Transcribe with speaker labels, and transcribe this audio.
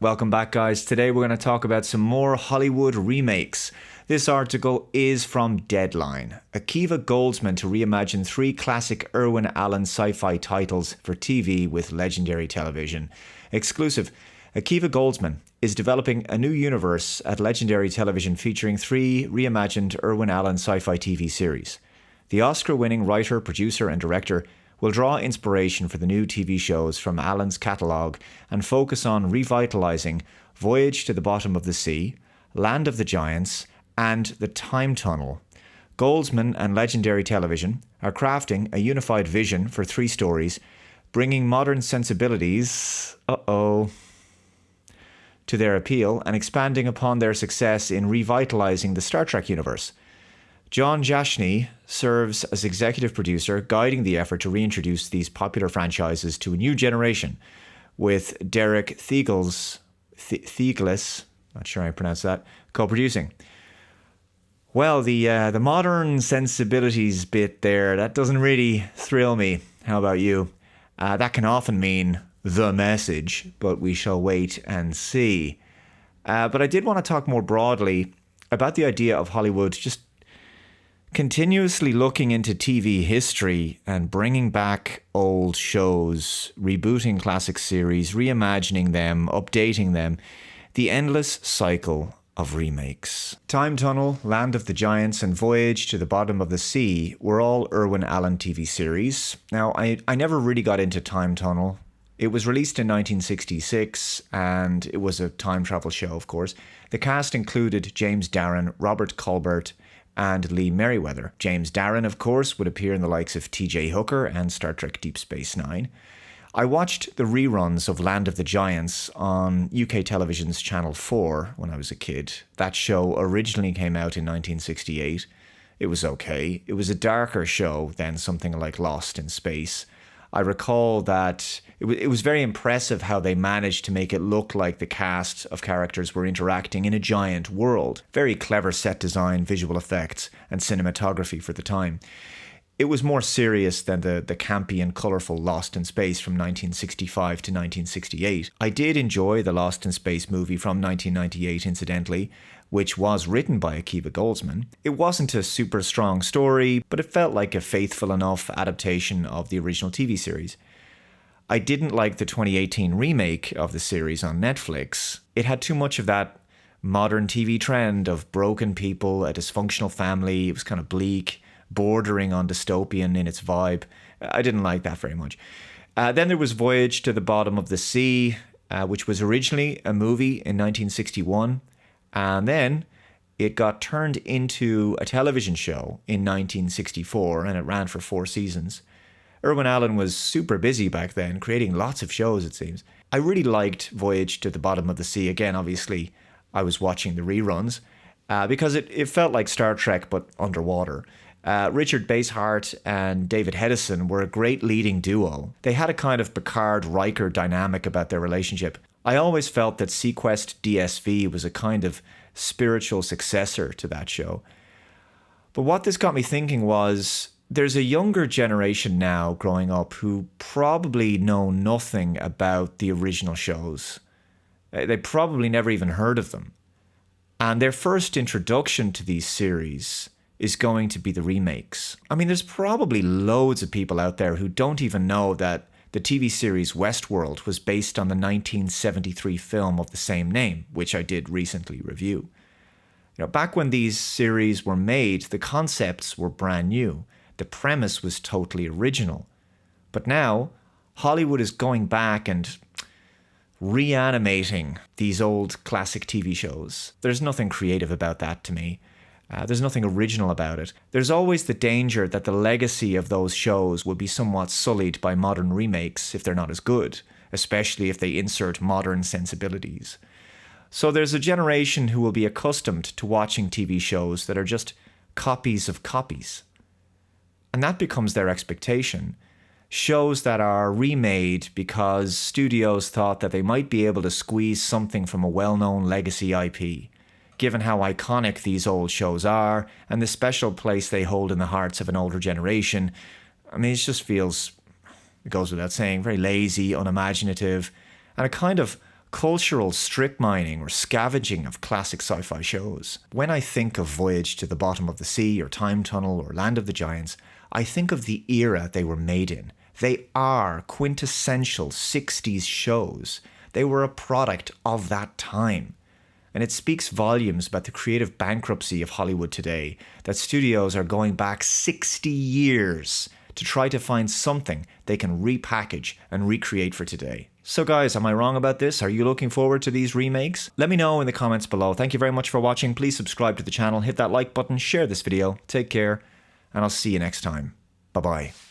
Speaker 1: Welcome back, guys. Today we're going to talk about some more Hollywood remakes. This article is from Deadline. Akiva Goldsman to reimagine three classic Irwin Allen sci-fi titles for TV with legendary television. Exclusive. Akiva Goldsman is developing a new universe at Legendary Television featuring three reimagined Irwin Allen sci-fi TV series. The Oscar-winning writer, producer and director will draw inspiration for the new TV shows from Allen's catalogue and focus on revitalising Voyage to the Bottom of the Sea, Land of the Giants, and The Time Tunnel. Goldsman and Legendary Television are crafting a unified vision for three stories, bringing modern sensibilities to their appeal and expanding upon their success in revitalising the Star Trek universe. John Jashny serves as executive producer, guiding the effort to reintroduce these popular franchises to a new generation, with Derek Thiegelis, not sure how I pronounce that, co-producing. Well, the modern sensibilities bit there, that doesn't really thrill me. How about you? That can often mean the message, but we shall wait and see. But I did want to talk more broadly about the idea of Hollywood just continuously looking into TV history and bringing back old shows, rebooting classic series, reimagining them, updating them. The endless cycle of remakes. Time Tunnel, Land of the Giants, and Voyage to the Bottom of the Sea were all Irwin Allen TV series. Now, I never really got into Time Tunnel. It was released in 1966, and it was a time travel show, of course. The cast included James Darren, Robert Colbert, and Lee Merriweather. James Darren, of course, would appear in the likes of T.J. Hooker and Star Trek Deep Space Nine. I watched the reruns of Land of the Giants on UK Television's Channel 4 when I was a kid. That show originally came out in 1968. It was okay. It was a darker show than something like Lost in Space. I recall that it was very impressive how they managed to make it look like the cast of characters were interacting in a giant world. Very clever set design, visual effects, and cinematography for the time. It was more serious than the campy and colourful Lost in Space from 1965 to 1968. I did enjoy the Lost in Space movie from 1998, incidentally, which was written by Akiva Goldsman. It wasn't a super strong story, but it felt like a faithful enough adaptation of the original TV series. I didn't like the 2018 remake of the series on Netflix. It had too much of that modern TV trend of broken people, a dysfunctional family. It was kind of bleak, bordering on dystopian in its vibe. I didn't like that very much. Then there was Voyage to the Bottom of the Sea, which was originally a movie in 1961. And then it got turned into a television show in 1964, and it ran for 4 seasons. Irwin Allen was super busy back then, creating lots of shows, it seems. I really liked Voyage to the Bottom of the Sea. Again, obviously, I was watching the reruns because it felt like Star Trek, but underwater. Richard Basehart and David Hedison were a great leading duo. They had a kind of Picard-Riker dynamic about their relationship. I always felt that Sequest DSV was a kind of spiritual successor to that show. But what this got me thinking was, there's a younger generation now growing up who probably know nothing about the original shows. They probably never even heard of them. And their first introduction to these series is going to be the remakes. I mean, there's probably loads of people out there who don't even know that the TV series Westworld was based on the 1973 film of the same name, which I did recently review. Back when these series were made, the concepts were brand new. The premise was totally original. But now, Hollywood is going back and reanimating these old classic TV shows. There's nothing creative about that to me. There's nothing original about it. There's always the danger that the legacy of those shows will be somewhat sullied by modern remakes if they're not as good, especially if they insert modern sensibilities. So there's a generation who will be accustomed to watching TV shows that are just copies of copies. And that becomes their expectation. Shows that are remade because studios thought that they might be able to squeeze something from a well-known legacy IP. Given how iconic these old shows are and the special place they hold in the hearts of an older generation, I mean, it just feels, it goes without saying, very lazy, unimaginative, and a kind of cultural strip mining or scavenging of classic sci-fi shows. When I think of Voyage to the Bottom of the Sea or Time Tunnel or Land of the Giants, I think of the era they were made in. They are quintessential 60s shows. They were a product of that time. And it speaks volumes about the creative bankruptcy of Hollywood today, that studios are going back 60 years to try to find something they can repackage and recreate for today. So guys, am I wrong about this? Are you looking forward to these remakes? Let me know in the comments below. Thank you very much for watching. Please subscribe to the channel, hit that like button, share this video. Take care, and I'll see you next time. Bye-bye.